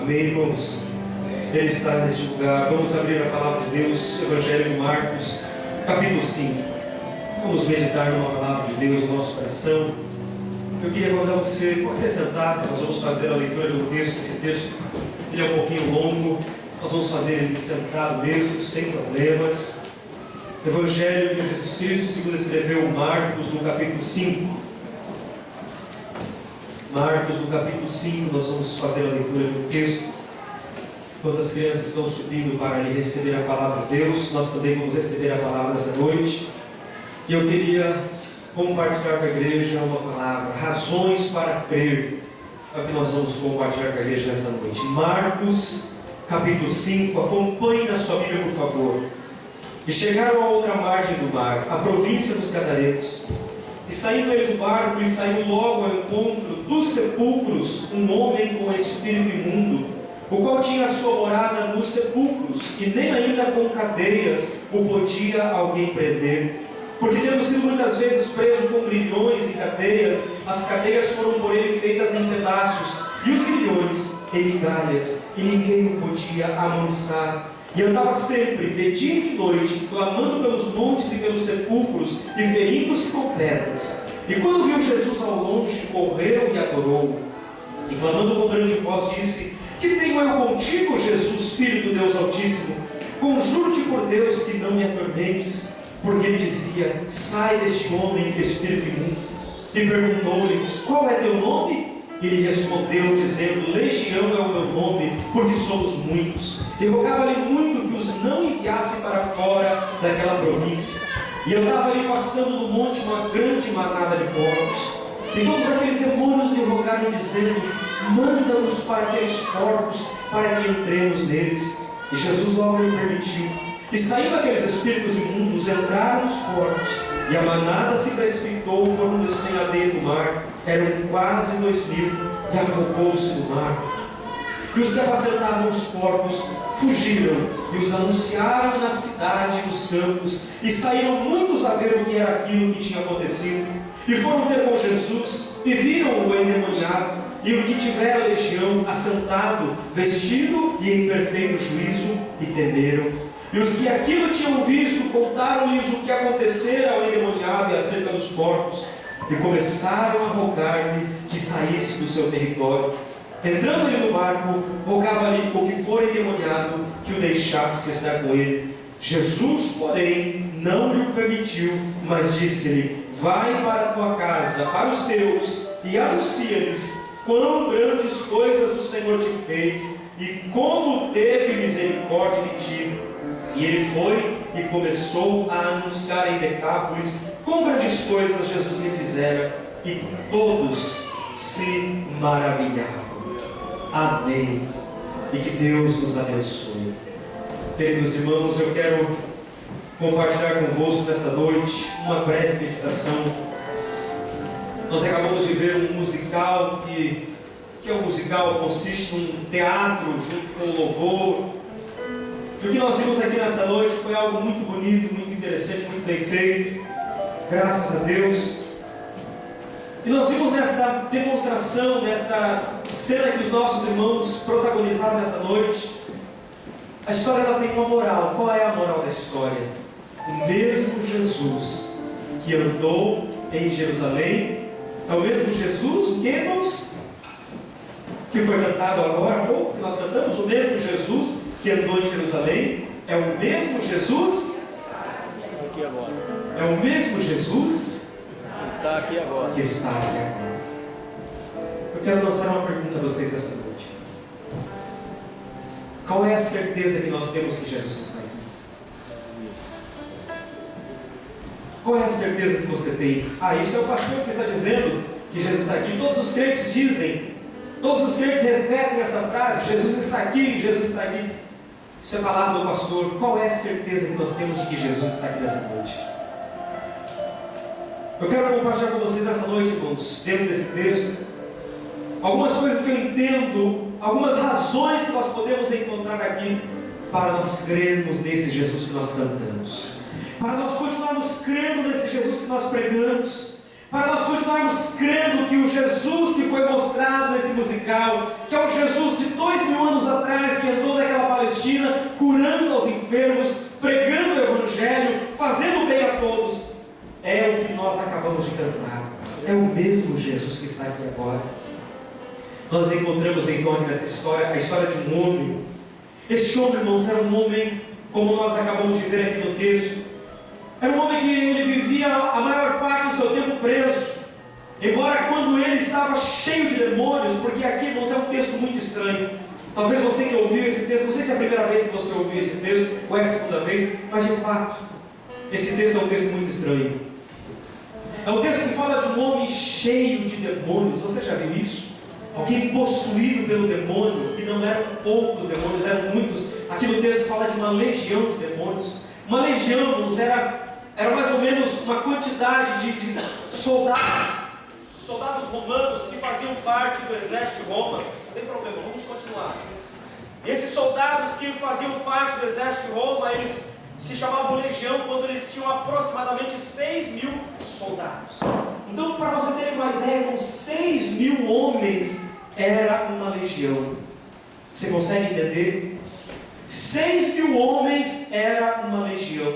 Amém, irmãos? Ele está neste lugar. Vamos abrir a palavra de Deus, Evangelho de Marcos, capítulo 5. Vamos meditar numa palavra de Deus no nosso coração. Eu queria convidar você, pode ser sentado, nós vamos fazer a leitura do texto. Esse texto ele é um pouquinho longo, nós vamos fazer ele sentado mesmo, sem problemas. Evangelho de Jesus Cristo, segundo escreveu Marcos, no capítulo 5. Marcos, no capítulo 5, nós vamos fazer a leitura de um texto. Quando as crianças estão subindo para ali receber a palavra de Deus, nós também vamos receber a palavra nessa noite. E eu queria compartilhar com a igreja uma palavra, razões para crer. É o que nós vamos compartilhar com a igreja nessa noite. Marcos, capítulo 5, acompanhe na sua Bíblia, por favor. E chegaram à outra margem do mar, a província dos Gadarenos. E saindo ele do barco, e saiu logo ao encontro dos sepulcros um homem com espírito imundo, o qual tinha a sua morada nos sepulcros, e nem ainda com cadeias o podia alguém prender, porque tendo sido muitas vezes preso com grilhões e cadeias, as cadeias foram por ele feitas em pedaços, e os grilhões em migalhas, e ninguém o podia amansar. E andava sempre, de dia e de noite, clamando pelos montes e pelos sepulcros, e ferindo-se com pedras. E quando viu Jesus ao longe, correu e adorou. E clamando com grande voz, disse: Que tenho eu contigo, Jesus, Filho do Deus Altíssimo? Conjuro-te por Deus que não me atormentes. Porque ele dizia: Sai deste homem, espírito imundo. E perguntou-lhe: Qual é teu nome? E ele respondeu, dizendo: Legião é o meu nome, porque somos muitos. E rogava-lhe muito que os não enviasse para fora daquela província. E andava ali pastando no monte uma grande manada de porcos. E todos aqueles demônios lhe rogaram, dizendo: Manda-nos para aqueles porcos, para que entremos neles. E Jesus logo lhe permitiu. E saindo aqueles espíritos imundos, entraram nos porcos, e a manada se precipitou por um despenhadeiro do mar. Eram quase 2.000, e afogou-se no mar. E os que apacentavam os porcos fugiram, e os anunciaram na cidade e nos campos, e saíram muitos a ver o que era aquilo que tinha acontecido. E foram ter com Jesus, e viram o endemoniado, e o que tivera legião, assentado, vestido e em perfeito juízo, e temeram. E os que aquilo tinham visto, contaram-lhes o que acontecera ao endemoniado e acerca dos porcos, e começaram a rogar-lhe que saísse do seu território. Entrando ele no barco, rogava-lhe o que for endemoniado que o deixasse estar com ele. Jesus, porém, não lhe o permitiu, mas disse-lhe: Vai para a tua casa, para os teus, e anuncia-lhes quão grandes coisas o Senhor te fez, e como teve misericórdia de ti. E ele foi e começou a anunciar em Decápolis quão grandes coisas Jesus lhe fizera, e todos se maravilhavam. Amém. E que Deus nos abençoe. Queridos irmãos, eu quero compartilhar convosco nesta noite uma breve meditação. Nós acabamos de ver um musical que é um musical, consiste num teatro junto com o louvor. E o que nós vimos aqui nesta noite foi algo muito bonito, muito interessante, muito bem feito, graças a Deus. E nós vimos nessa demonstração, nesta cena que os nossos irmãos protagonizaram nessa noite, a história ela tem uma moral. Qual é a moral dessa história? O mesmo Jesus que andou em Jerusalém, é o mesmo Jesus, o que, irmãos? Que foi cantado agora há pouco, que nós cantamos, o mesmo Jesus que andou em Jerusalém, é o mesmo Jesus é o mesmo Jesus que está aqui agora. Eu quero lançar uma pergunta a vocês esta noite. Qual é a certeza que nós temos que Jesus está aqui? Qual é a certeza que você tem? Isso é o pastor que está dizendo que Jesus está aqui. Todos os crentes dizem, todos os crentes repetem esta frase: Jesus está aqui, Jesus está aqui. Isso é a palavra do pastor. Qual é a certeza que nós temos de que Jesus está aqui nessa noite? Eu quero compartilhar com vocês nessa noite, irmãos, dentro desse texto, algumas coisas que eu entendo, algumas razões que nós podemos encontrar aqui para nós crermos nesse Jesus que nós cantamos, para nós continuarmos crendo nesse Jesus que nós pregamos, para nós continuarmos crendo que o Jesus que foi mostrado nesse musical, que é um Jesus de 2000 anos Nós encontramos então aqui nessa história, a história de um homem. Este homem, irmãos, era um homem, como nós acabamos de ver aqui no texto, era um homem que ele vivia a maior parte do seu tempo preso. Embora quando ele estava cheio de demônios, porque aqui, irmãos, é um texto muito estranho. Talvez você que ouviu esse texto, não sei se é a primeira vez que você ouviu esse texto, ou é a segunda vez, mas de fato, esse texto é um texto muito estranho. É um texto que fala de um homem cheio de demônios. Você já viu isso? Alguém possuído pelo demônio, que não eram poucos demônios, eram muitos. Aqui no texto fala de uma legião de demônios. Uma legião, irmãos, era mais ou menos uma quantidade de soldados romanos que faziam parte do exército de Roma. Não tem problema, vamos continuar. E esses soldados que faziam parte do exército de Roma, eles se chamavam legião quando eles tinham aproximadamente 6.000 soldados. Então, para você ter uma ideia, com 6.000 homens era uma legião. Você consegue entender? 6.000 homens era uma legião.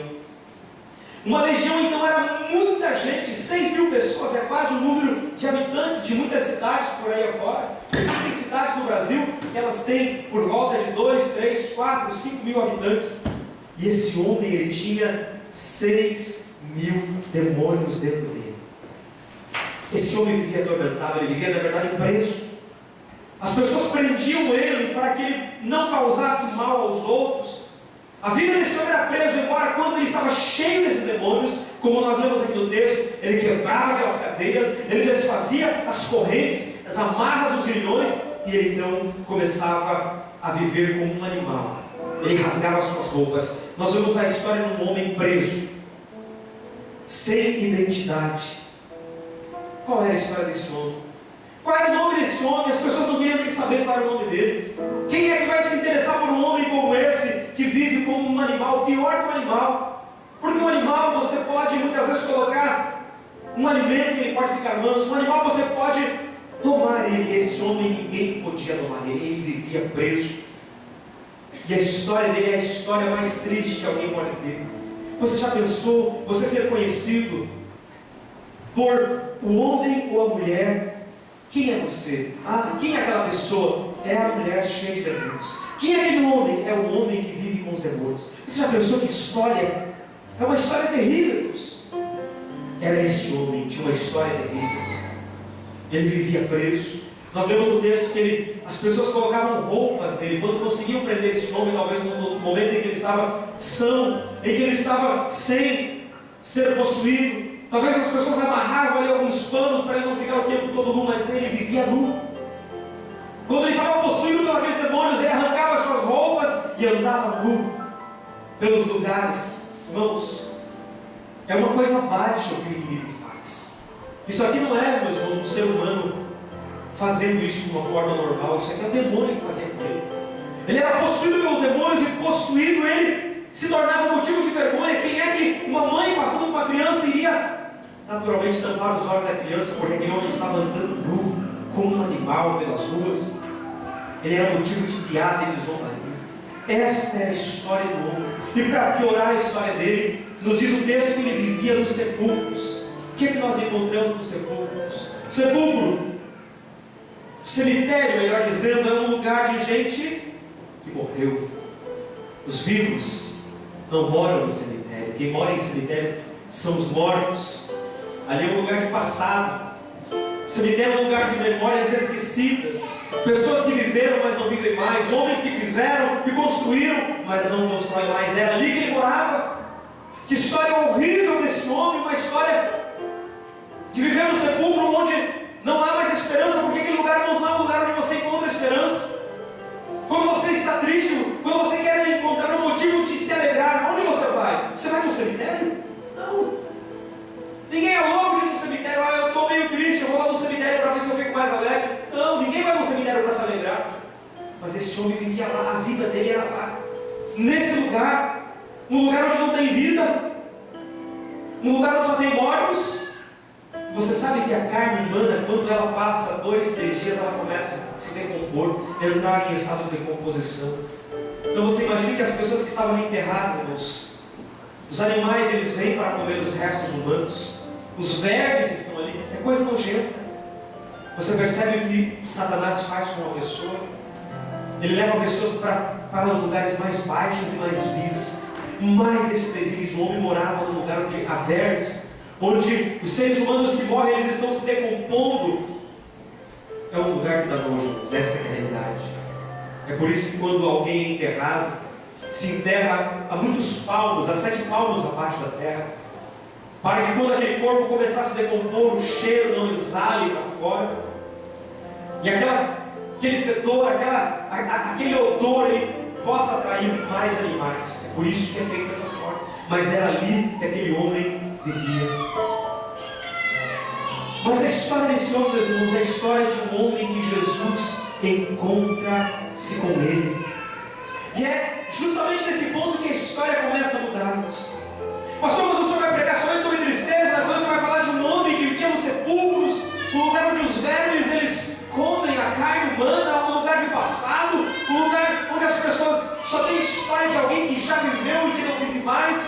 Uma legião então era muita gente, 6.000 pessoas, é quase o número de habitantes de muitas cidades por aí afora. Existem cidades no Brasil que elas têm por volta de 2, 3, 4, 5 mil habitantes. E esse homem, ele tinha 6.000 demônios dentro dele. Esse homem vivia atormentado, ele vivia na verdade preso. As pessoas prendiam ele para que ele não causasse mal aos outros. A vida desse homem era preso, embora quando ele estava cheio desses demônios, como nós lemos aqui no texto, ele quebrava aquelas cadeias, ele desfazia as correntes, as amarras dos grilhões, e ele então começava a viver como um animal. Ele rasgava as suas roupas. Nós vemos a história de um homem preso, sem identidade. Qual era a história desse homem? Qual era o nome desse homem? As pessoas não queriam nem saber qual era o nome dele. Quem é que vai se interessar por um homem como esse, que vive como um animal, pior que um animal? Porque um animal você pode muitas vezes colocar um alimento e ele pode ficar manso. Um animal você pode tomar ele. Esse homem ninguém podia tomar ele. Ele vivia preso. E a história dele é a história mais triste que alguém pode ter. Você já pensou você ser conhecido por o homem ou a mulher? Quem é você? Quem é aquela pessoa? É a mulher cheia de demônios. Quem é aquele homem? É o homem que vive com os demônios. Você já pensou que história? É uma história terrível, irmãos. Era esse homem, tinha uma história terrível. Ele vivia preso. Nós vemos no texto que as pessoas colocavam roupas nele. Quando conseguiam prender esse homem, talvez no momento em que ele estava são, em que ele estava sem ser possuído, talvez as pessoas amarravam ali alguns panos para ele não ficar o tempo todo nu, mas ele vivia nu. Quando ele estava possuído por aqueles demônios, ele arrancava as suas roupas e andava nu pelos lugares. Irmãos, é uma coisa baixa o que o inimigo faz. Isso aqui não é, meus irmãos, um ser humano fazendo isso de uma forma normal. Isso aqui é o demônio que fazia com ele. Ele era possuído pelos demônios e possuído ele se tornava motivo de vergonha. Quem é que uma mãe passando por uma criança iria naturalmente tampar os olhos da criança, porque aquele homem estava andando nu, como um animal pelas ruas? Ele era motivo de piada e de zombaria. Esta é a história do homem. E para piorar a história dele, nos diz o texto que ele vivia nos sepulcros. O que é que nós encontramos nos sepulcros? Sepulcro, cemitério, melhor dizendo, é um lugar de gente que morreu. Os vivos não moram no cemitério. Quem mora em cemitério são os mortos. Ali é um lugar de passado. Cemitério é um lugar de memórias esquecidas. Pessoas que viveram, mas não vivem mais. Homens que fizeram e construíram, mas não constroem mais. Era ali que ele morava. Que história horrível desse homem. Uma história de viver no sepulcro onde não há mais esperança, porque aquele lugar não é um lugar onde você encontra esperança. Quando você está triste, quando você quer encontrar um motivo de se alegrar, onde você vai? Você vai no cemitério? Não. Ninguém é louco de ir no cemitério. Eu estou meio triste, eu vou lá no cemitério para ver se eu fico mais alegre. Não, ninguém vai no cemitério para se alegrar. Mas esse homem vivia lá, a vida dele era lá. Nesse lugar, um lugar onde não tem vida, um lugar onde só tem mortos. Você sabe que a carne humana, quando ela passa 2, 3 dias, ela começa a se decompor, entrar em estado de decomposição. Então você imagina que as pessoas que estavam ali enterradas, irmãos, os animais, eles vêm para comer os restos humanos, os vermes estão ali, é coisa nojenta. Você percebe o que Satanás faz com uma pessoa? Ele leva pessoas para os lugares mais baixos e mais vis, mais desprezíveis. O homem morava num lugar onde há vermes, onde os seres humanos que morrem, eles estão se decompondo. É um lugar que dá nojo, essa é a realidade. É por isso que quando alguém é enterrado, se enterra a muitos palmos, a 7 palmos abaixo da terra, para que quando aquele corpo começar a se decompor, o cheiro não exale para fora, e aquele fedor, aquele odor, ele possa atrair mais animais. É por isso que é feito dessa forma. Mas era ali que aquele homem vivia. Mas a história desse homem, meus irmãos, é a história de um homem que Jesus encontra-se com ele. E é justamente nesse ponto que a história começa a mudar-nos. Pastor, mas o senhor vai pregar somente sobre tristeza, mas hoje o senhor vai falar de um homem que vivia nos sepulcros, um lugar onde os vermes eles comem a carne humana, um lugar de passado, um lugar onde as pessoas só têm história de alguém que já viveu e que não vive mais,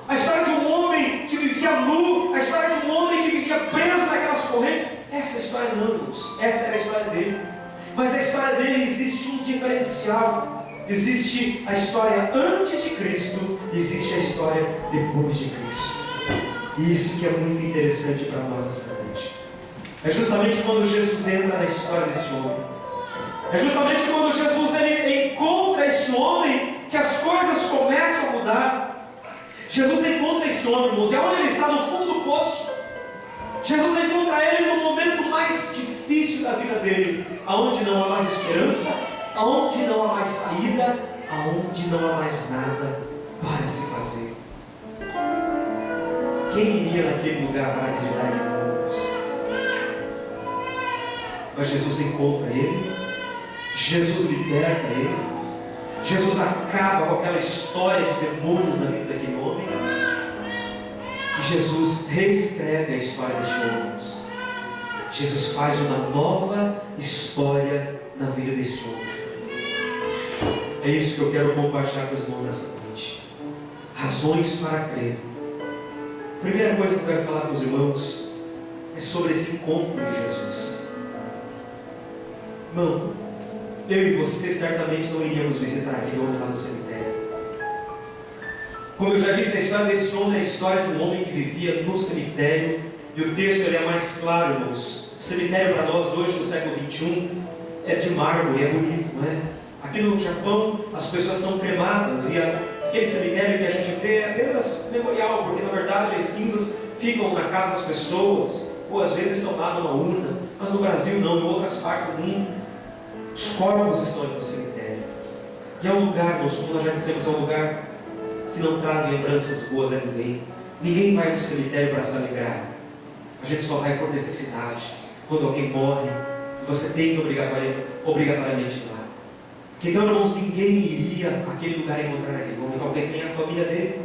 a história de um homem que vivia nu, a história de um homem que vivia preso naquelas correntes. Essa história não, irmãos, essa era a história dele. Mas a história dele existe um diferencial. Existe a história antes de Cristo, existe a história depois de Cristo. E isso que é muito interessante para nós nessa noite. É justamente quando Jesus entra na história desse homem. É justamente quando Jesus ele encontra este homem que as coisas começam a mudar. Jesus encontra esse homem, irmãos, e aonde ele está? No fundo do poço. Jesus encontra ele no momento mais difícil da vida dele, aonde não há mais esperança, aonde não há mais saída, aonde não há mais nada para se fazer. Quem iria naquele lugar para visitar irmãos? Mas Jesus encontra ele, Jesus liberta ele, Jesus acaba com aquela história de demônios na vida daquele homem, e Jesus reescreve a história deste homem. Jesus faz uma nova história na vida desse homem. É isso que eu quero compartilhar com os irmãos nessa noite. Razões para crer. A primeira coisa que eu quero falar com os irmãos é sobre esse encontro de Jesus. Irmão, eu e você certamente não iríamos visitar aquele homem lá no cemitério. Como eu já disse, a história desse homem é a história de um homem que vivia no cemitério. E o texto ele é mais claro, irmãos. Cemitério para nós hoje, no século XXI, é de mármore, é bonito, não é? Aqui no Japão, as pessoas são cremadas e aquele cemitério que a gente vê é apenas memorial, porque na verdade as cinzas ficam na casa das pessoas, ou às vezes estão lá numa urna, mas no Brasil não, em outras partes do mundo, os corpos estão ali no cemitério. E é um lugar, como nós já dissemos, é um lugar que não traz lembranças boas a ninguém. Ninguém vai no cemitério para se alegrar. A gente só vai por necessidade. Quando alguém morre, você tem que obrigatoriamente ir lá. Então, irmãos, ninguém iria àquele lugar encontrar aquele homem. Talvez nem a família dele.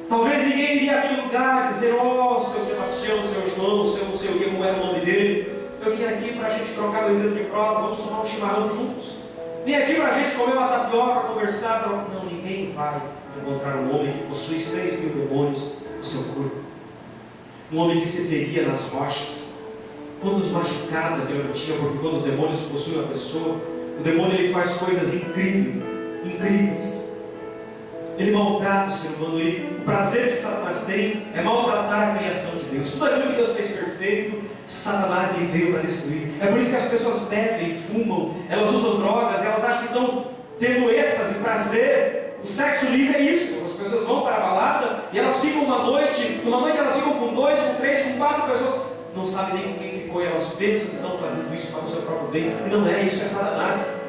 Talvez ninguém iria àquele lugar dizer: ó, seu Sebastião, seu João, seu não sei o que, como era o nome dele. Eu vim aqui para a gente trocar 2 anos de prosa, vamos tomar um chimarrão juntos. Vim aqui para a gente comer uma tapioca, conversar. Não, ninguém vai encontrar um homem que possui 6.000 demônios no seu corpo. Um homem que se feria nas rochas. Quantos machucados aquele homem tinha, porque quando os demônios possuem uma pessoa, o demônio ele faz coisas incríveis. Ele maltrata o ser humano. O prazer que Satanás tem é maltratar a criação de Deus. Tudo aquilo que Deus fez perfeito, Satanás ele veio para destruir. É por isso que as pessoas bebem, fumam, elas usam drogas, elas acham que estão tendo êxtase, prazer. O sexo livre é isso. As pessoas vão para a balada e elas ficam numa noite elas ficam com 2, com 3, com 4 pessoas. Não sabem nem com quem ficou, e elas pensam que estão fazendo isso para o seu próprio bem, e não é isso, é Satanás.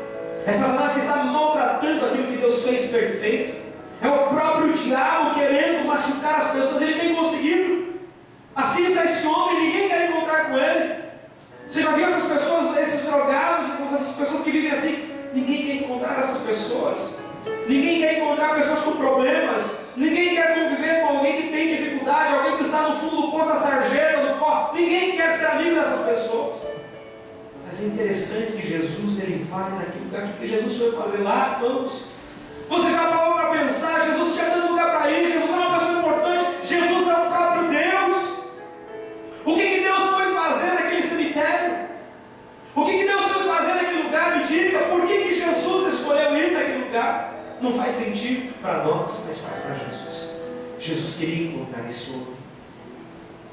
É Satanás que está maltratando aquilo que Deus fez perfeito. É o próprio diabo querendo machucar as pessoas, ele tem conseguido. Assim está esse homem, ninguém quer encontrar com ele. Você já viu essas pessoas, esses drogados, essas pessoas que vivem assim? Ninguém quer encontrar essas pessoas. Ninguém quer encontrar pessoas com problemas. Ninguém quer conviver com alguém que tem dificuldade, alguém que está no fundo do poço da sarjeta, do pó. Ninguém quer ser amigo dessas pessoas. Mas é interessante que Jesus ele vai naquele lugar. O que Jesus foi fazer lá, irmãos? Você já parou para pensar? Jesus tinha dado lugar para ir. Jesus é uma pessoa importante. Jesus é o próprio Deus. O que Deus foi fazer naquele cemitério? não faz sentido para nós, mas faz para Jesus. Jesus queria encontrar esse homem.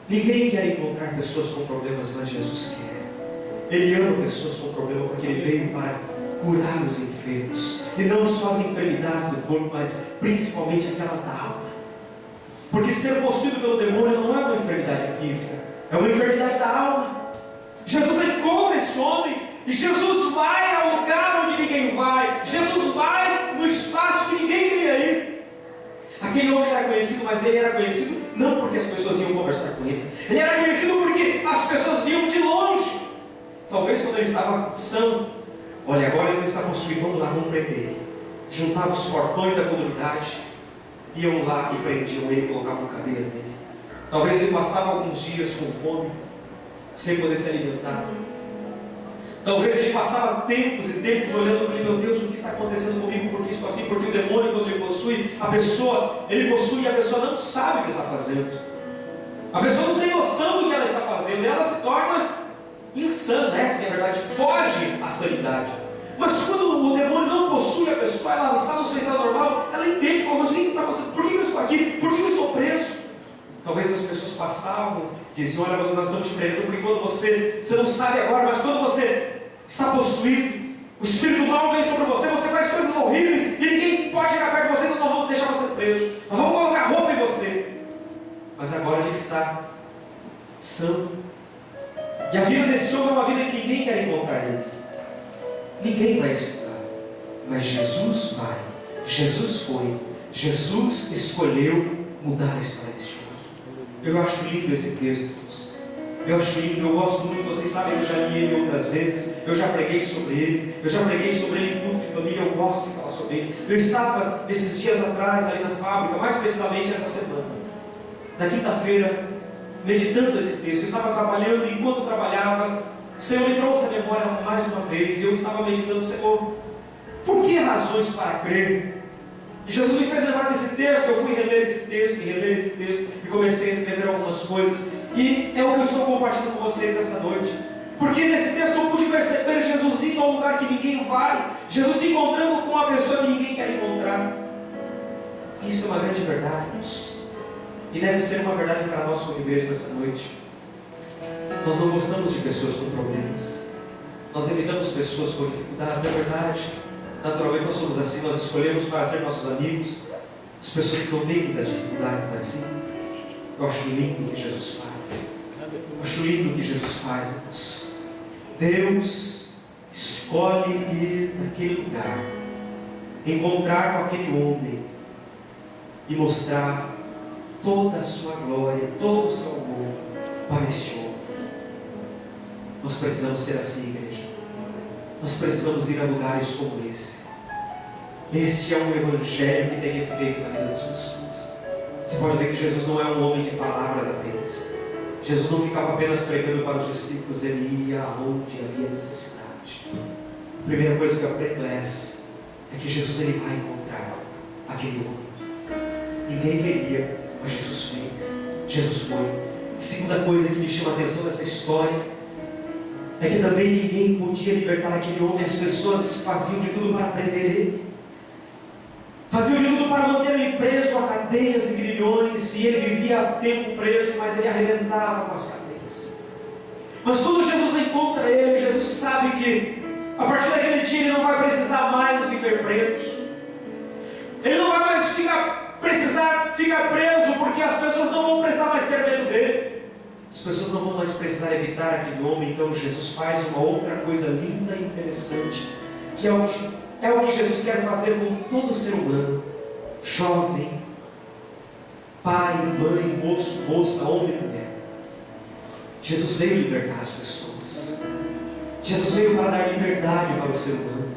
Ninguém quer encontrar pessoas com problemas, mas Jesus quer. Ele ama pessoas com problema porque Ele veio para curar os enfermos. E não só as enfermidades do corpo, mas principalmente aquelas da alma. Porque ser possuído pelo demônio não é uma enfermidade física, é uma enfermidade da alma. Jesus encontra esse homem e Jesus vai ao lugar onde ninguém vai. Jesus vai no espaço que ninguém queria ir. Aquele homem era conhecido, mas ele era conhecido não porque as pessoas iam conversar com ele. Ele era conhecido porque as pessoas vinham de longe. Talvez quando ele estava são, olha, agora ele não está possuído, vamos lá, vamos prender ele. Juntavam os fortões da comunidade, iam lá e prendiam ele e colocavam cadeias nele. Talvez ele passava alguns dias com fome, sem poder se alimentar. Talvez ele passava tempos e tempos olhando para ele, meu Deus, o que está acontecendo comigo? Por que isso assim? Porque o demônio, quando ele possui, ele possui e a pessoa não sabe o que está fazendo. A pessoa não tem noção do que ela está fazendo, e ela se torna insana, essa é a verdade, foge à sanidade. Mas quando o demônio não possui a pessoa, ela está no seu estado normal, ela entende, fala, mas o que está acontecendo? Por que eu estou aqui? Por que eu estou preso? Talvez as pessoas passavam, diziam, olha, nós estamos te prendendo, porque quando você não sabe agora, mas quando você está possuído, o espírito mal vem sobre você, você faz coisas horríveis, e ninguém pode chegar perto de você, então nós vamos deixar você preso, nós vamos colocar roupa em você. Mas agora ele está são. E a vida desse homem é uma vida que ninguém quer encontrar ele. Ninguém vai escutar. Mas Jesus vai. Jesus foi. Jesus escolheu mudar a história desse homem. Eu acho lindo esse texto, irmãos. Eu acho lindo, eu gosto muito. Vocês sabem que eu já li ele outras vezes. Eu já preguei sobre ele. Eu já preguei sobre ele em culto de família. Eu gosto de falar sobre ele. Eu estava esses dias atrás ali na fábrica, mais precisamente essa semana, na quinta-feira, meditando esse texto. Eu estava trabalhando, e enquanto eu trabalhava, o Senhor me trouxe a memória mais uma vez, e eu estava meditando, Senhor, por que razões para crer? E Jesus me fez lembrar desse texto. Eu fui reler esse texto, e comecei a escrever algumas coisas, e é o que eu estou compartilhando com vocês nessa noite. Porque nesse texto eu pude perceber Jesus indo a um lugar que ninguém vai, Jesus se encontrando com uma pessoa que ninguém quer encontrar. E isso é uma grande verdade, irmãos. E deve ser uma verdade para nós como igreja nessa noite. Nós não gostamos de pessoas com problemas. Nós evitamos pessoas com dificuldades, é verdade. Naturalmente nós somos assim, nós escolhemos para ser nossos amigos as pessoas que não têm muitas dificuldades, mas sim. Eu acho lindo o que Jesus faz. Eu acho lindo o que Jesus faz, irmãos. Deus escolhe ir naquele lugar, encontrar com aquele homem e mostrar toda a sua glória, todo o seu amor para este homem. Nós precisamos ser assim, igreja. Nós precisamos ir a lugares como esse. Este é um evangelho que tem efeito na vida das pessoas. Você pode ver que Jesus não é um homem de palavras apenas. Jesus não ficava apenas pregando para os discípulos, ele ia aonde havia necessidade. A primeira coisa que eu aprendo é essa, é que Jesus ele vai encontrar aquele homem. Ninguém queria, mas Jesus fez. Jesus foi. Segunda coisa que me chama a atenção nessa história é que também ninguém podia libertar aquele homem. As pessoas faziam de tudo para prender ele, faziam de tudo para manter ele preso a cadeias e grilhões, e ele vivia tempo preso, mas ele arrebentava com as cadeias. Mas quando Jesus encontra ele, Jesus sabe que a partir daquele dia ele não vai precisar mais viver preso, ele não vai mais precisar ficar preso, porque as pessoas não vão precisar mais ter medo dele, as pessoas não vão mais precisar evitar aquele homem. Então Jesus faz uma outra coisa linda e interessante, que é o que Jesus quer fazer com todo ser humano, jovem, pai, mãe, moço, moça, homem e mulher. Jesus veio libertar as pessoas. Jesus veio para dar liberdade para o ser humano.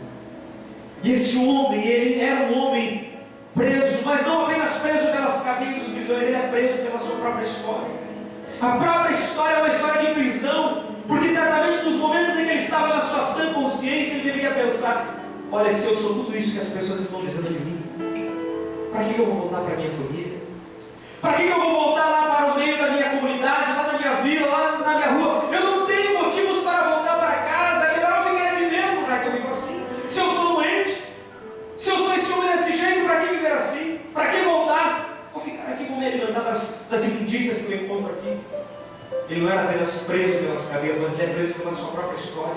E este homem, ele era um homem preso, mas não apenas preso pelas cadeias dos grilhões, ele é preso pela sua própria história. A própria história é uma história de prisão, porque certamente nos momentos em que ele estava na sua sã consciência, ele deveria pensar: olha, se eu sou tudo isso que as pessoas estão dizendo de mim, para que eu vou voltar para a minha família? Para que eu vou voltar lá para o meio da minha comunidade, lá na minha vila, lá na minha rua? Eu não tenho motivos para voltar para casa, é melhor eu ficar aqui mesmo, já que eu vivo assim. Se eu sou doente, se eu sou esse homem desse jeito, ele não era apenas preso pelas cadeias, mas ele é preso pela sua própria história.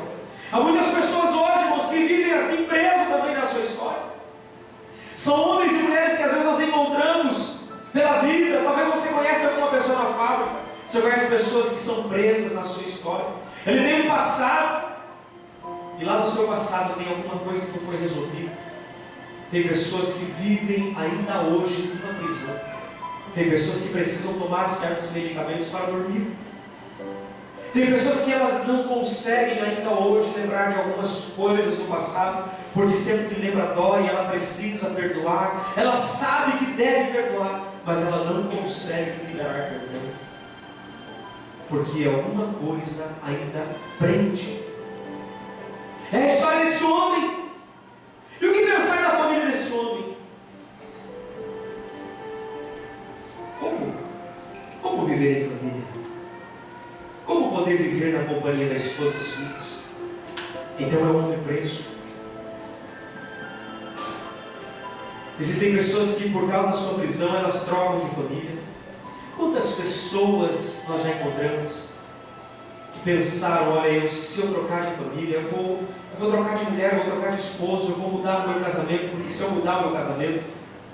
Há muitas pessoas hoje, irmãos, que vivem assim, presos também na sua história. São homens e mulheres que às vezes nós encontramos pela vida. Talvez você conheça alguma pessoa na fábrica, você conhece pessoas que são presas na sua história. Ele tem um passado, e lá no seu passado tem alguma coisa que não foi resolvida. Tem pessoas que vivem ainda hoje numa prisão. Tem pessoas que precisam tomar certos medicamentos para dormir. Tem pessoas que elas não conseguem ainda hoje lembrar de algumas coisas do passado, porque sempre que lembra dói, ela precisa perdoar. Ela sabe que deve perdoar, mas ela não consegue liberar perdão, porque alguma coisa ainda prende. É a história desse homem. E o que pensar da família desse homem? Como viver em família? Como poder viver na companhia da esposa e dos filhos? Então é um homem preso. Existem pessoas que, por causa da sua prisão, elas trocam de família. Quantas pessoas nós já encontramos que pensaram: olha, se eu trocar de família, eu vou trocar de mulher, eu vou trocar de esposo, eu vou mudar o meu casamento, porque se eu mudar o meu casamento,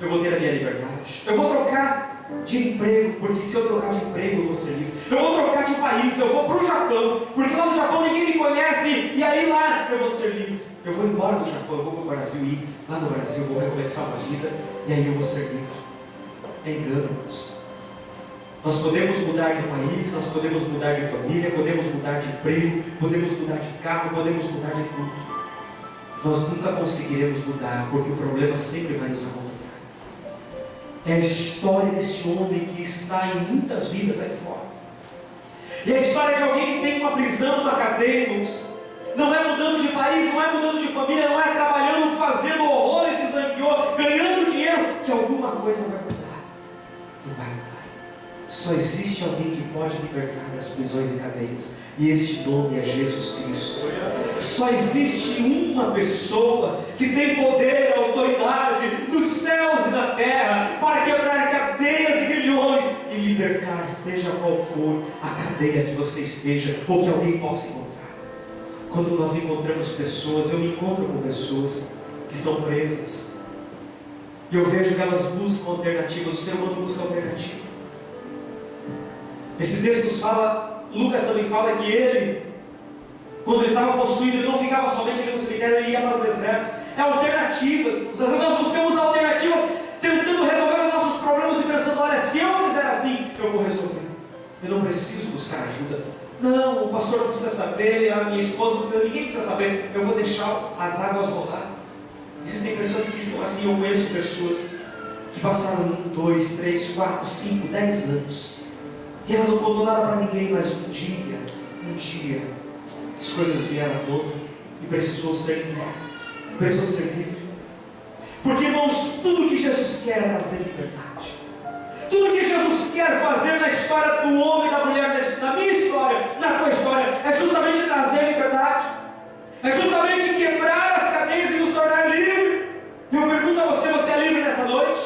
eu vou ter a minha liberdade. Eu vou trocar de emprego, porque se eu trocar de emprego, eu vou ser livre. Eu vou trocar de país, eu vou para o Japão, porque lá no Japão ninguém me conhece, e aí lá eu vou ser livre. Eu vou embora do Japão, eu vou para o Brasil, e lá no Brasil eu vou recomeçar uma vida, e aí eu vou ser livre. É engano-nos. Nós podemos mudar de país, nós podemos mudar de família, podemos mudar de emprego, podemos mudar de carro, podemos mudar de tudo. Nós nunca conseguiremos mudar, porque o problema sempre vai nos acompanhar. É a história desse homem que está em muitas vidas aí fora. E a história de alguém que tem uma prisão, uma cadeia, irmãos. Não é mudando de país, não é mudando de família, não é trabalhando, fazendo horrores de zangueô, ganhando dinheiro, que alguma coisa vai mudar. Não vai mudar. Só existe alguém que pode libertar das prisões e cadeias, e este nome é Jesus Cristo. Só existe uma pessoa que tem poder, autoridade nos céus e na terra para quebrar cadeias e grilhões e libertar, seja qual for a cadeia que você esteja ou que alguém possa encontrar. Quando nós encontramos pessoas, eu me encontro com pessoas que estão presas, e eu vejo que elas buscam alternativas. O ser humano busca alternativa. Esse texto nos fala, Lucas também fala que ele, quando ele estava possuído, ele não ficava somente ali no cemitério, ele ia para o deserto. É alternativas. Às vezes nós buscamos alternativas, tentando resolver os nossos problemas e pensando: olha, se eu fizer assim, eu vou resolver. Eu não preciso buscar ajuda. Não, o pastor não precisa saber, a minha esposa não precisa, ninguém precisa saber. Eu vou deixar as águas rolar. Existem pessoas que estão assim. Eu conheço pessoas que passaram 1, 2, 3, 4, 5, 10 anos. E ela não contou nada para ninguém, mas um dia, as coisas vieram à tona e precisou ser livre. Porque, irmãos, tudo que Jesus quer é trazer liberdade. Tudo que Jesus quer fazer na história do homem e da mulher, na minha história, na tua história, é justamente trazer liberdade. É justamente quebrar as cadeias e nos tornar livres. E eu pergunto a você: você é livre nessa noite?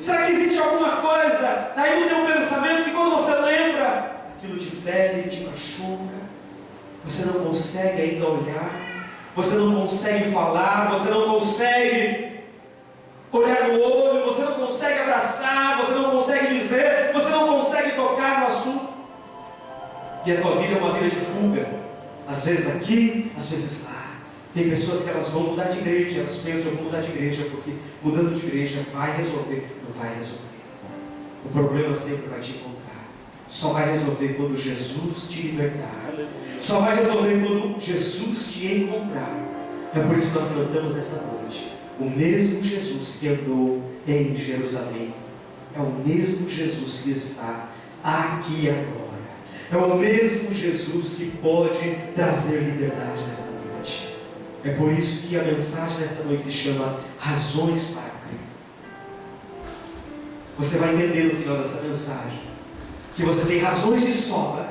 Será que existe alguma coisa aí no teu pensamento que, quando você lembra, aquilo te fere, te machuca, você não consegue ainda olhar, você não consegue falar, você não consegue olhar no olho, você não consegue abraçar, você não consegue dizer, você não consegue tocar no assunto? E a tua vida é uma vida de fuga, às vezes aqui, às vezes lá. Tem pessoas que elas vão mudar de igreja, elas pensam: eu vou mudar de igreja, porque mudando de igreja vai resolver. Não vai resolver. O problema sempre vai te encontrar. Só vai resolver quando Jesus te libertar. Só vai resolver quando Jesus te encontrar. É por isso que nós cantamos nessa noite: o mesmo Jesus que andou em Jerusalém é o mesmo Jesus que está aqui agora. É o mesmo Jesus que pode trazer liberdade nesta noite. É por isso que a mensagem desta noite se chama Razões para Crer. Você vai entender no final dessa mensagem que você tem razões de sobra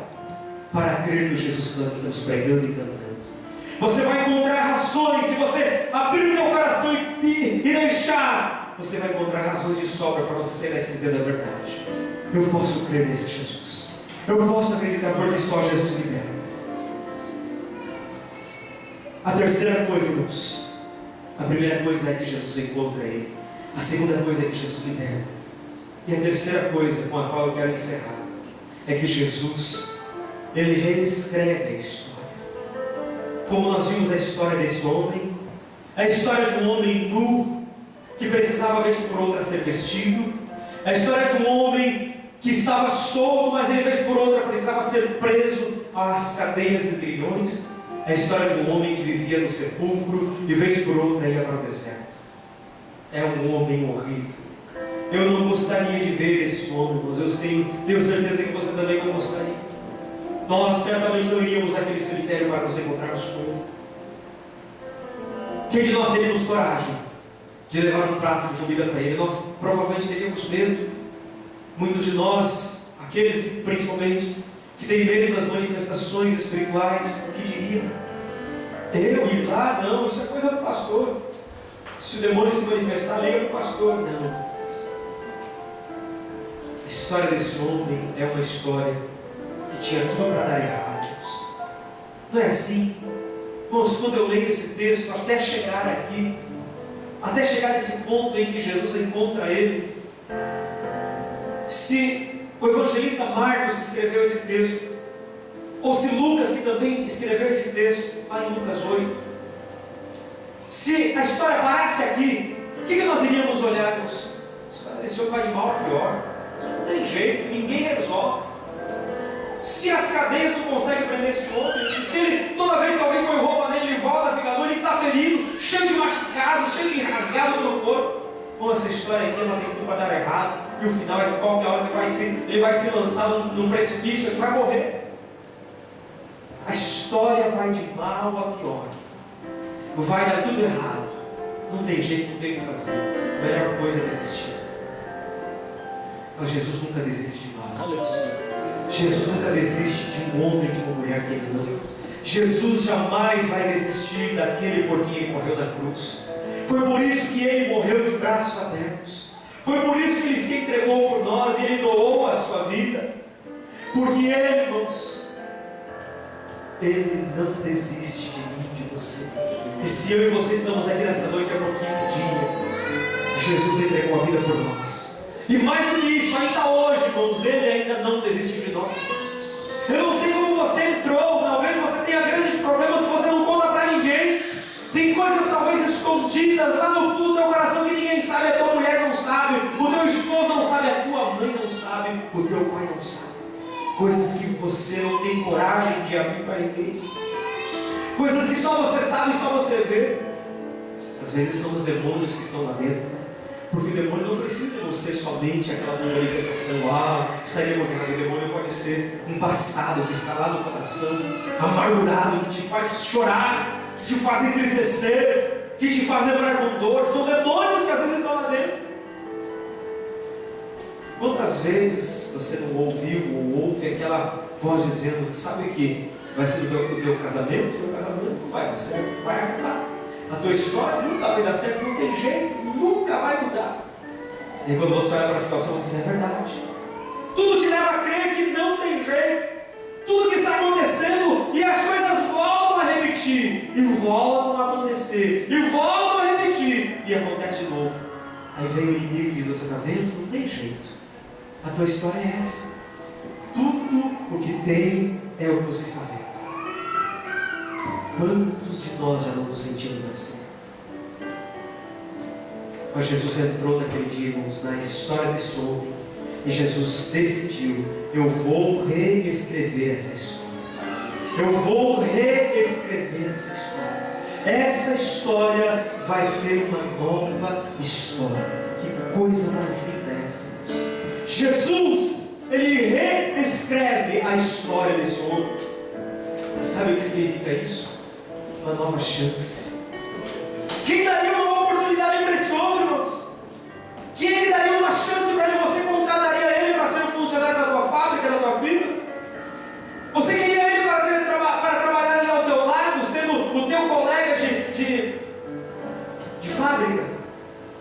para crer no Jesus que nós estamos pregando e cantando. Você vai encontrar razões, se você abrir o teu coração e deixar, você vai encontrar razões de sobra para você sair daqui dizendo a verdade: eu posso crer nesse Jesus. Eu posso acreditar porque só Jesus libera. A terceira coisa, irmãos, a primeira coisa é que Jesus encontra ele. A segunda coisa é que Jesus liberta. E a terceira coisa com a qual eu quero encerrar é que Jesus, ele reescreve a história. Como nós vimos a história desse homem, a história de um homem nu que precisava vez por outra ser vestido, a história de um homem que estava solto, mas ele vez por outra precisava ser preso às cadeias e grilhões, a história de um homem que vivia no sepulcro e vez por outra ia para o deserto. É um homem horrível. Eu não gostaria de ver esse homem, mas eu sei, tenho certeza que você também não gostaria. Nós certamente não iríamos àquele cemitério para nos encontrarmos com ele. Quem de nós teríamos coragem de levar um prato de comida para ele? Nós provavelmente teríamos medo. Muitos de nós, aqueles principalmente, que têm medo das manifestações espirituais, o que diriam? Eu ir lá? Não, isso é coisa do pastor. Se o demônio se manifestar, liga para o pastor. Não. A história desse homem é uma história que tinha tudo para dar errado. Não é assim? Irmãos, quando eu leio esse texto, até chegar aqui, até chegar nesse ponto em que Jesus encontra ele, se o evangelista Marcos que escreveu esse texto, ou se Lucas que também escreveu esse texto, lá em Lucas 8, se a história parasse aqui, o que nós iríamos olhar? A história desse homem vai de mal a pior. Isso não tem jeito, ninguém resolve. Se as cadeias não conseguem prender esse homem, se ele, toda vez que alguém põe roupa nele, ele volta, fica doido, ele está ferido, cheio de machucados, cheio de rasgado no corpo. Bom, essa história aqui ela tem tudo para dar errado, e o final é que qualquer hora ele vai se lançar num precipício e vai morrer. A história vai de mal a pior, vai dar tudo errado, não tem jeito, não tem o que fazer, a melhor coisa é desistir. Mas Jesus nunca desiste de nós, Deus. Jesus nunca desiste de um homem, de uma mulher que ele ama. Jesus jamais vai desistir daquele por quem ele morreu na cruz. Foi por isso que ele morreu de braços abertos. Foi por isso que ele se entregou por nós e ele doou a sua vida. Porque ele, irmãos, ele não desiste de mim, de você. E se eu e você estamos aqui nessa noite é porque um dia Jesus entregou a vida por nós. E mais do que isso, ainda hoje, irmãos, ele ainda não desistiu de nós. Eu não sei como você entrou, talvez você tenha grandes problemas que você não conta para ninguém. Tem coisas talvez escondidas lá no fundo do teu coração que ninguém sabe, a tua mulher não sabe, o teu esposo não sabe, a tua mãe não sabe, o teu pai não sabe. Coisas que você não tem coragem de abrir para ninguém. Coisas que só você sabe e só você vê. Às vezes são os demônios que estão lá dentro. Porque o demônio não precisa não ser somente aquela manifestação, estaria morrendo. O demônio pode ser um passado que está lá no coração, amargurado, que te faz chorar, que te faz entristecer, que te faz lembrar com dor. São demônios que às vezes estão lá dentro. Quantas vezes você não ouviu ou ouve aquela voz dizendo, sabe que vai ser o teu casamento? O teu casamento não vai dar certo, vai acabar. A tua história nunca vai dar certo, não tem jeito, nunca vai mudar. E aí, quando você olha para a situação, você diz, é verdade. Tudo te leva a crer que não tem jeito. Tudo que está acontecendo, e as coisas voltam a repetir, e voltam a acontecer, e voltam a repetir, e acontece de novo. Aí vem o inimigo e diz, você está vendo? Não tem jeito. A tua história é essa. Tudo o que tem é o que você está vendo. Quantos de nós já não nos sentimos assim? Mas Jesus entrou naquele dia, irmãos, na história desse homem, e Jesus decidiu, eu vou reescrever essa história. Eu vou reescrever essa história. Essa história vai ser uma nova história. Que coisa mais linda é essa, irmãos? Jesus, ele reescreve a história desse homem. Sabe o que significa isso? Uma nova chance. Quem daria uma oportunidade para esse homem, irmãos? Quem é que daria uma chance para ele? Você contrataria ele para ser um funcionário da tua fábrica, da tua firma? Você queria ele para trabalhar ali ao teu lado, sendo o teu colega de fábrica,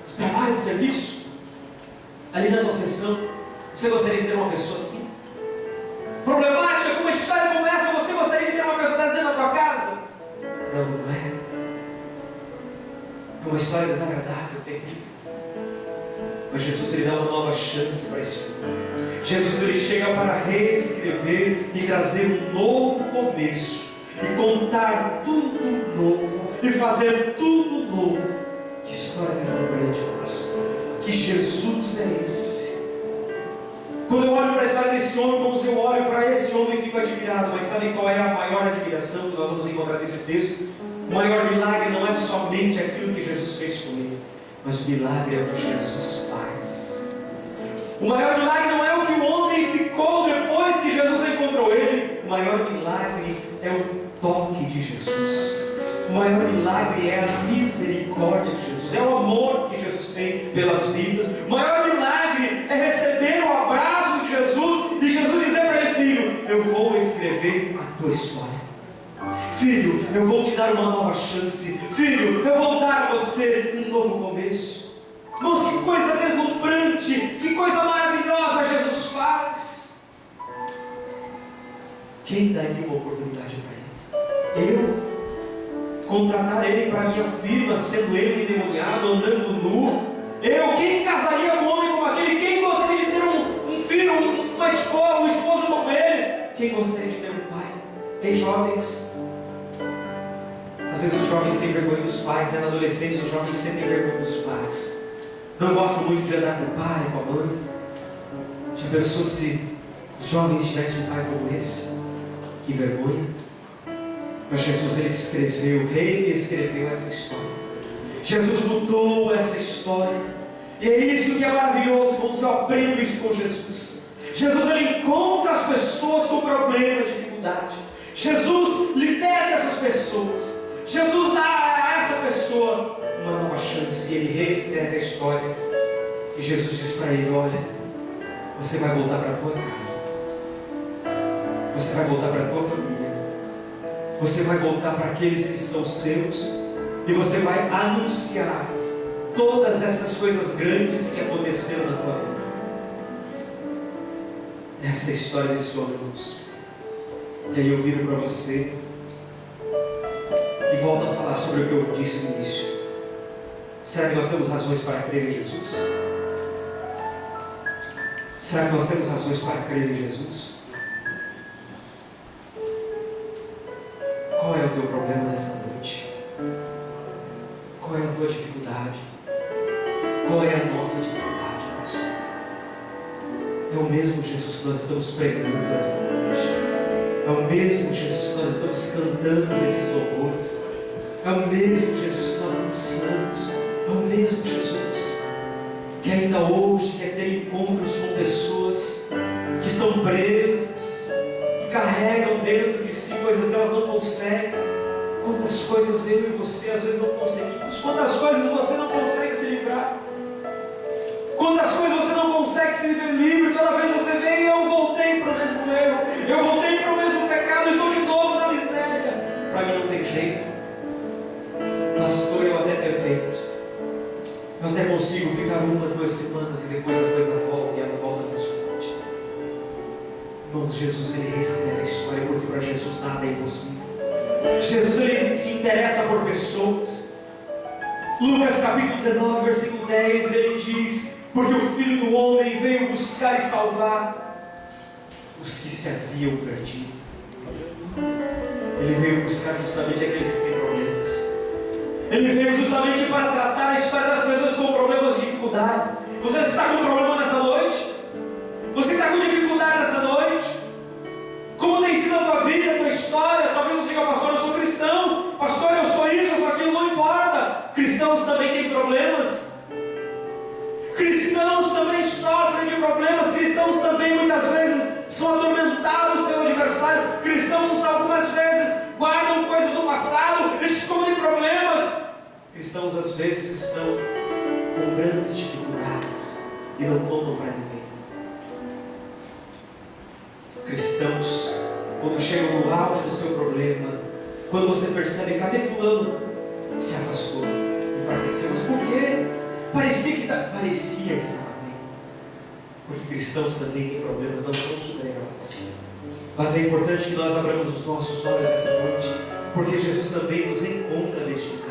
de trabalho, de serviço? Ali na tua sessão, você gostaria de ter uma pessoa assim? O uma história desagradável, terrível. Mas Jesus, ele dá uma nova chance para esse homem. Jesus, ele chega para reescrever e trazer um novo começo, e contar tudo novo, e fazer tudo novo. Que história deslumbrante, irmãos. Que Jesus é esse. Quando eu olho para a história desse homem, irmãos, eu olho para esse homem e fico admirado. Mas sabe qual é a maior admiração que nós vamos encontrar nesse texto? O maior milagre não é somente aquilo que Jesus fez com ele, mas o milagre é o que Jesus faz. O maior milagre não é o que o homem ficou depois que Jesus encontrou ele. O maior milagre é o toque de Jesus. O maior milagre é a misericórdia de Jesus, é o amor que Jesus tem pelas vidas. O maior milagre é receber o abraço de Jesus e Jesus dizer para ele: filho, eu vou escrever a tua história. Filho, eu vou te dar uma nova chance. Filho, eu vou dar a você um novo começo. Irmãos, que coisa deslumbrante, que coisa maravilhosa Jesus faz. Quem daria uma oportunidade para ele? Eu? Contratar ele para minha firma, sendo ele endemoniado, andando nu? Eu? Quem casaria com um homem como aquele? Quem gostaria de ter um filho, uma esposa, um esposo como ele? Quem gostaria de ter um pai? Ei, jovens, às vezes os jovens têm vergonha dos pais, né? Na adolescência os jovens sentem vergonha dos pais, não gostam muito de andar com o pai, com a mãe. Já pensou se os jovens tivessem um pai como esse? Que vergonha. Mas Jesus, ele escreveu, reescreveu essa história. Jesus mudou essa história. E é isso que é maravilhoso, irmãos. Eu aprendo isso com Jesus. Jesus, ele encontra as pessoas com problema, dificuldade. Jesus liberta essas pessoas. Jesus dá a essa pessoa uma nova chance. E ele reescreve a história. E Jesus diz para ele: olha, você vai voltar para a tua casa. Você vai voltar para a tua família. Você vai voltar para aqueles que são seus. E você vai anunciar todas essas coisas grandes que aconteceram na tua vida. Essa é a história desse homem, irmãos. E aí eu viro para você e volto a falar sobre o que eu disse no início. Será que nós temos razões para crer em Jesus? Será que nós temos razões para crer em Jesus? Qual é o teu problema nessa noite? Qual é a tua dificuldade? Qual é a nossa dificuldade, irmãos? É o mesmo Jesus que nós estamos pregando nesta noite. É o mesmo Jesus que nós estamos cantando nesses louvores. É o mesmo Jesus que nós anunciamos. É o mesmo Jesus que ainda hoje quer ter encontros com pessoas que estão presas, que carregam dentro de si coisas que elas não conseguem. Quantas coisas eu e você às vezes não conseguimos. Quantas coisas você não consegue se livrar. Quantas coisas você não consegue se viver livre. Toda vez você vem: eu voltei para o mesmo erro, eu voltei para o mesmo pecado, estou de novo na miséria. Para mim não tem jeito. Pastor, eu até tentei, pastor. Eu até consigo ficar 1, 2 semanas e depois a coisa volta e ela volta mais forte. Irmãos, Jesus, ele reescreve a história, porque para Jesus nada é impossível. Jesus, ele se interessa por pessoas. Lucas capítulo 19, versículo 10, ele diz: porque o Filho do Homem veio buscar e salvar os que se haviam perdido. Ele veio buscar justamente aqueles que têm problemas. Ele veio justamente para tratar a história das pessoas com problemas e dificuldades. Você está com problema nessa noite? Você está com dificuldade nessa noite? Como tem sido a tua vida, a tua história? Talvez você diga: pastor, eu sou cristão. Pastor, eu sou isso, eu sou aquilo. Não importa. Cristãos também têm problemas. Cristãos também sofrem de problemas. Cristãos também muitas vezes são atormentados pelo adversário. Cristãos algumas vezes guardam coisas do passado, escondem problemas. Cristãos às vezes estão com grandes dificuldades e não contam para ninguém. Cristãos, quando chegam no auge do seu problema, quando você percebe: cadê fulano? Se afastou, enfraqueceu. Mas por quê? Parecia que estava bem. Porque cristãos também têm problemas, não são super-heróis. Mas é importante que nós abramos os nossos olhos nessa noite, porque Jesus também nos encontra neste lugar.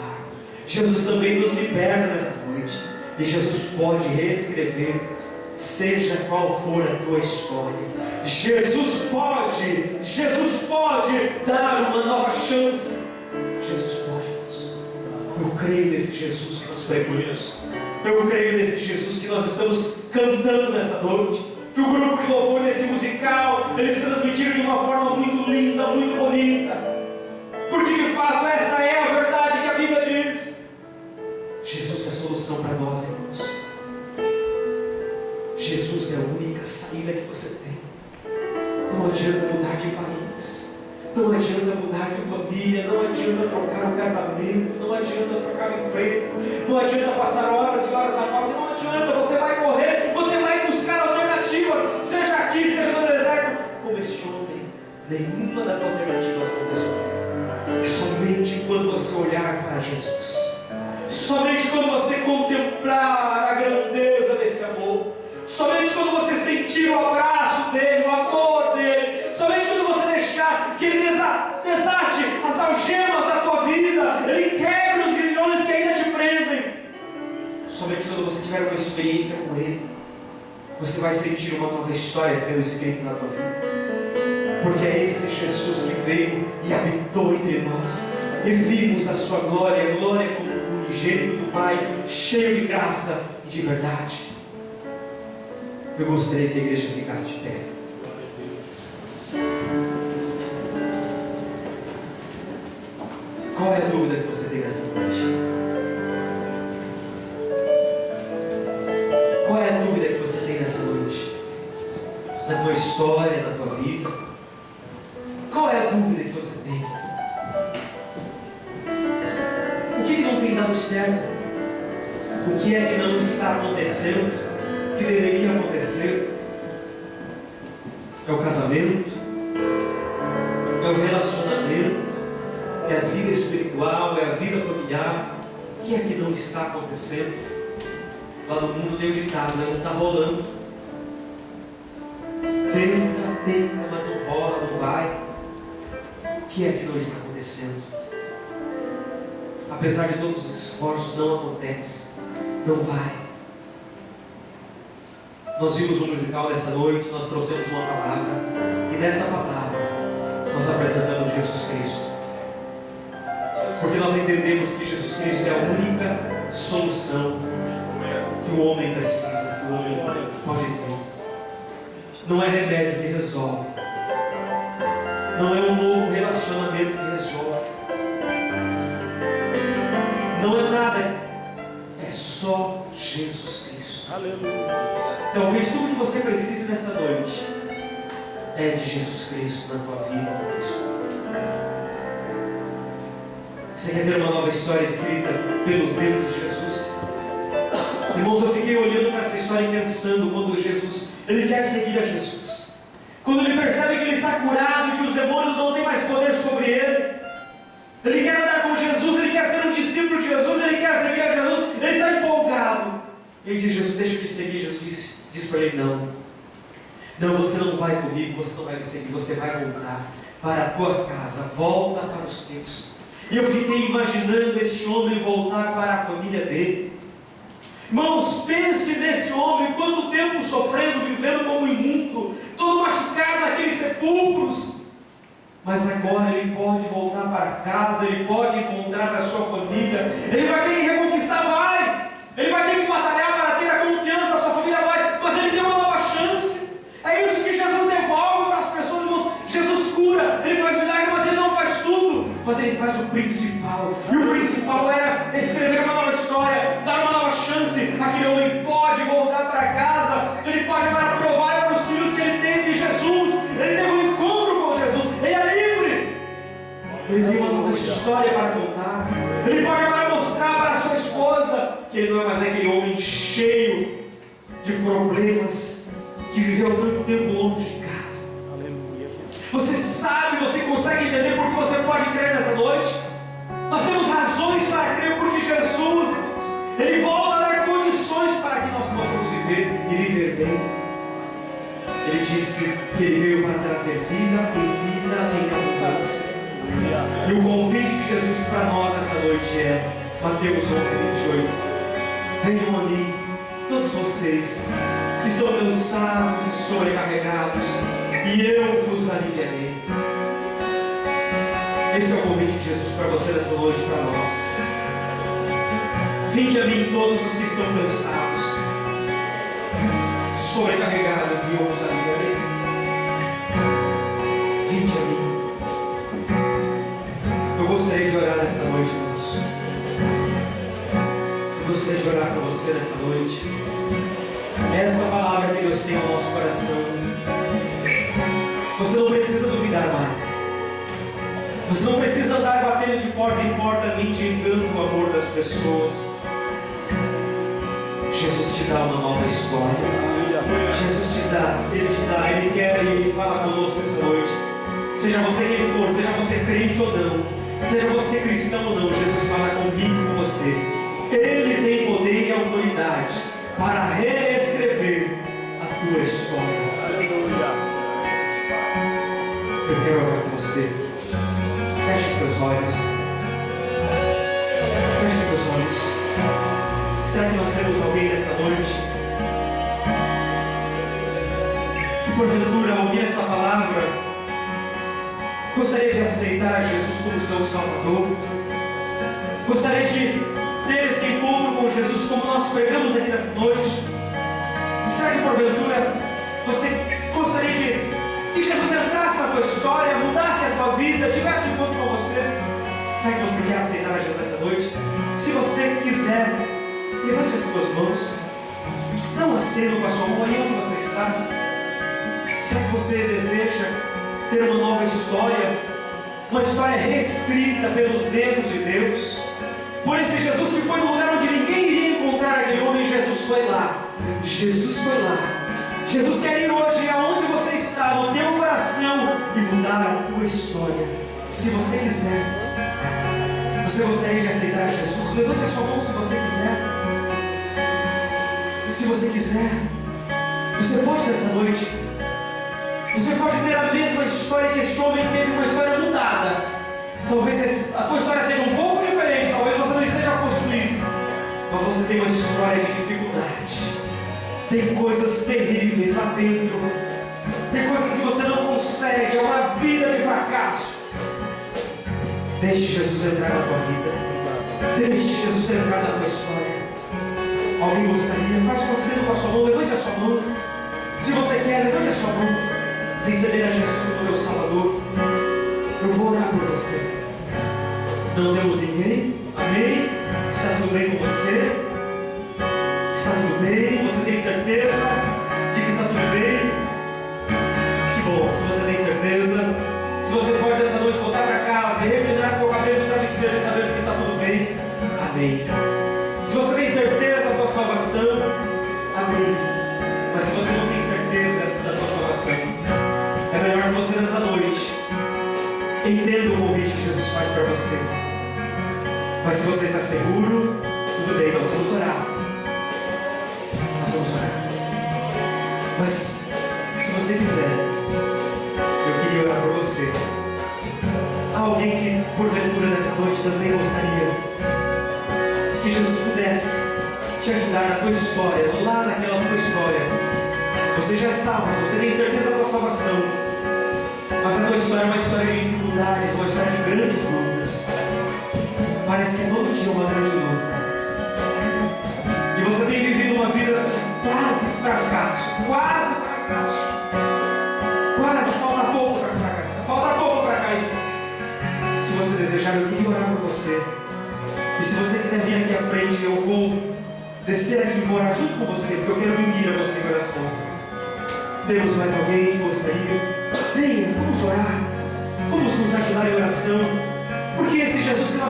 Jesus também nos liberta nessa noite. E Jesus pode reescrever, seja qual for a tua história. Jesus pode dar uma nova chance. Jesus pode, irmãos. Eu creio nesse Jesus que nós pregamos. Eu creio nesse Jesus que nós estamos cantando nesta noite. Que o grupo de louvor nesse musical, eles transmitiram de uma forma muito linda, muito bonita. Porque de fato esta é a verdade que a Bíblia diz. Jesus é a solução para nós, irmãos. Jesus é a única saída que você tem. Não adianta mudar de país, não adianta mudar de família, não adianta trocar o casamento, não adianta trocar o emprego, não adianta passar horas e horas na família, não adianta, você vai correr, você vai buscar alternativas, seja aqui, seja no deserto. Como este homem, nenhuma das alternativas vão resolver. Somente quando você olhar para Jesus, somente quando você contemplar a grandeza desse amor, somente quando você sentir o abraço dele, o amor dele, somente quando você deixar que ele desate as algemas da tua vida, ele quebre os grilhões que ainda te prendem, somente quando você tiver uma experiência com ele, você vai sentir uma nova história sendo escrita na tua vida. Porque é esse Jesus que veio e habitou entre nós, e vimos a sua glória, a glória como o unigênito do Pai, cheio de graça e de verdade. Eu gostaria que a igreja ficasse de pé. Qual é a dúvida que você tem nesta noite? Qual é a dúvida que você tem nesta noite? Na tua história, na tua vida? Qual é a dúvida que você tem? O que não tem dado certo? O que é que não está acontecendo? Que deveria acontecer? É o casamento? É o relacionamento? É a vida espiritual? É a vida familiar? O que é que não está acontecendo? Lá no mundo tem um ditado, né? Não está rolando. Tenta, mas não rola, não vai. O que é que não está acontecendo? Apesar de todos os esforços, não acontece, não vai. Nós vimos um musical nessa noite, nós trouxemos uma palavra, e nessa palavra nós apresentamos Jesus Cristo, porque nós entendemos que Jesus Cristo é a única solução que o homem precisa, que o homem pode ter. Não é remédio que resolve, não é um novo relacionamento que resolve, não é nada, é só Jesus Cristo. Aleluia. Talvez tudo que você precise nesta noite é de Jesus Cristo na tua vida, Cristo. Você quer ter uma nova história escrita pelos dedos de Jesus? Irmãos, eu fiquei olhando para essa história e pensando quando Jesus, ele quer seguir a Jesus. Quando ele percebe que ele está curado e que os demônios não têm mais poder sobre ele. Ele quer andar com Jesus, ele quer ser um discípulo de Jesus, ele quer seguir a Jesus, ele está empolgado. E ele diz: Jesus, deixa eu te seguir. Jesus diz para ele: não, você não vai comigo, você não vai me seguir, você vai voltar para a tua casa, volta para os teus. E eu fiquei imaginando esse homem voltar para a família dele. Irmãos, pense nesse homem, quanto tempo sofrendo, vivendo como imundo, todo machucado naqueles sepulcros. Mas agora ele pode voltar para casa, ele pode encontrar a sua família, ele vai ter que reconquistar, ele vai ter que batalhar para ter a confiança da sua família, mas ele tem uma nova chance. É isso que Jesus devolve para as pessoas, irmãos. Jesus cura, ele faz milagre, mas ele não faz tudo, mas ele faz o principal, e o principal era escrever uma nova história, dar uma nova chance. Aquele homem pode voltar para casa, ele pode agora provar para os filhos que ele teve Jesus, ele teve um encontro com Jesus, ele é livre, ele tem uma nova história para contar, ele pode agora mostrar para a sua esposa que ele não é mais aquele homem cheio de problemas, que viveu tanto tempo longe de casa. Aleluia. Você sabe, você consegue entender porque você pode crer nessa noite? Nós temos razões para crer, porque Jesus, irmãos, ele volta a dar condições para que nós possamos viver e viver bem. Ele disse que ele veio para trazer vida e vida em abundância. E o convite de Jesus para nós nessa noite é: Mateus 11:28. Venham a mim, todos vocês que estão cansados e sobrecarregados, e eu vos aliviarei. Esse é o convite de Jesus para você nessa noite, para nós. Vinde a mim todos os que estão cansados, sobrecarregados, e eu vos aliviarei. Vinde a mim. Eu gostaria de orar nessa noite, irmãos. Eu gostaria de orar para você nessa noite. Esta palavra que Deus tem ao nosso coração. Você não precisa duvidar mais. Você não precisa andar batendo de porta em porta, mendigando o amor das pessoas. Jesus te dá uma nova história. Jesus te dá, Ele quer e Ele fala conosco essa noite. Seja você quem for, seja você crente ou não, seja você cristão ou não, Jesus fala comigo, com você. Ele tem poder e autoridade para reescrever a tua história. Aleluia. Eu quero orar com você. Feche os teus olhos. Feche os teus olhos. Será que nós temos alguém nesta noite que porventura, ao ouvir esta palavra, gostaria de aceitar Jesus como seu Salvador? Gostaria de ter esse encontro com Jesus como nós pregamos aqui nesta noite? Será que porventura você gostaria de que Jesus entrasse na tua história, mudasse a tua vida, tivesse um encontro com você? Será que você quer aceitar Jesus nessa noite? Se você quiser, levante as tuas mãos. Dá um aceno com a sua mão aí onde você está. Será que você deseja ter uma nova história? Uma história reescrita pelos dedos de Deus? Por esse Jesus que foi no lugar onde ninguém iria encontrar aquele homem, Jesus foi lá. Jesus foi lá. Jesus quer ir hoje aonde você está, no teu coração, e mudar a tua história. Se você quiser, você gostaria de aceitar Jesus? Levante a sua mão se você quiser. Se você quiser, você pode nessa noite. Você pode ter a mesma história que esse homem teve, uma história mudada. Talvez a tua história seja um pouco diferente, talvez você não esteja possuído, mas você tem uma história de dificuldade. Tem coisas terríveis lá dentro. Tem coisas que você não consegue. É uma vida de fracasso. Deixe Jesus entrar na tua vida. Deixe Jesus entrar na tua história. Alguém gostaria? Faça um aceno com a sua mão. Levante a sua mão. Se você quer, levante a sua mão. Receber a Jesus como teu Salvador. Eu vou orar por você. Não temos ninguém? Amém? Está tudo bem com você? Está tudo bem? Você tem certeza de que está tudo bem? Que bom, se você tem certeza. Se você pode essa noite voltar para casa e reclinar com a cabeça no travesseiro e saber que está tudo bem, amém. Se você tem certeza da tua salvação, amém. Mas se você não tem certeza da tua salvação, é melhor que você nessa noite entenda o convite que Jesus faz para você. Mas se você está seguro, tudo bem, nós vamos orar. Nós vamos orar. Mas se você quiser, eu queria orar por você. Há alguém que porventura nessa noite também gostaria que Jesus pudesse te ajudar na tua história, lá naquela tua história. Você já é salvo, você tem certeza da tua salvação, mas a tua história é uma história de dificuldades, uma história de grandes lutas. Parece que todo dia é uma grande luta. E você tem vivido uma vida de quase fracasso. Quase fracasso. Quase, falta pouco para fracassar. Falta pouco para cair. Se você desejar, eu queria orar por você. E se você quiser vir aqui à frente, eu vou descer aqui e vou orar junto com você, porque eu quero me unir a você em oração. Temos mais alguém que gostaria? Venha, vamos orar. Vamos nos ajudar em oração. Porque esse Jesus que nós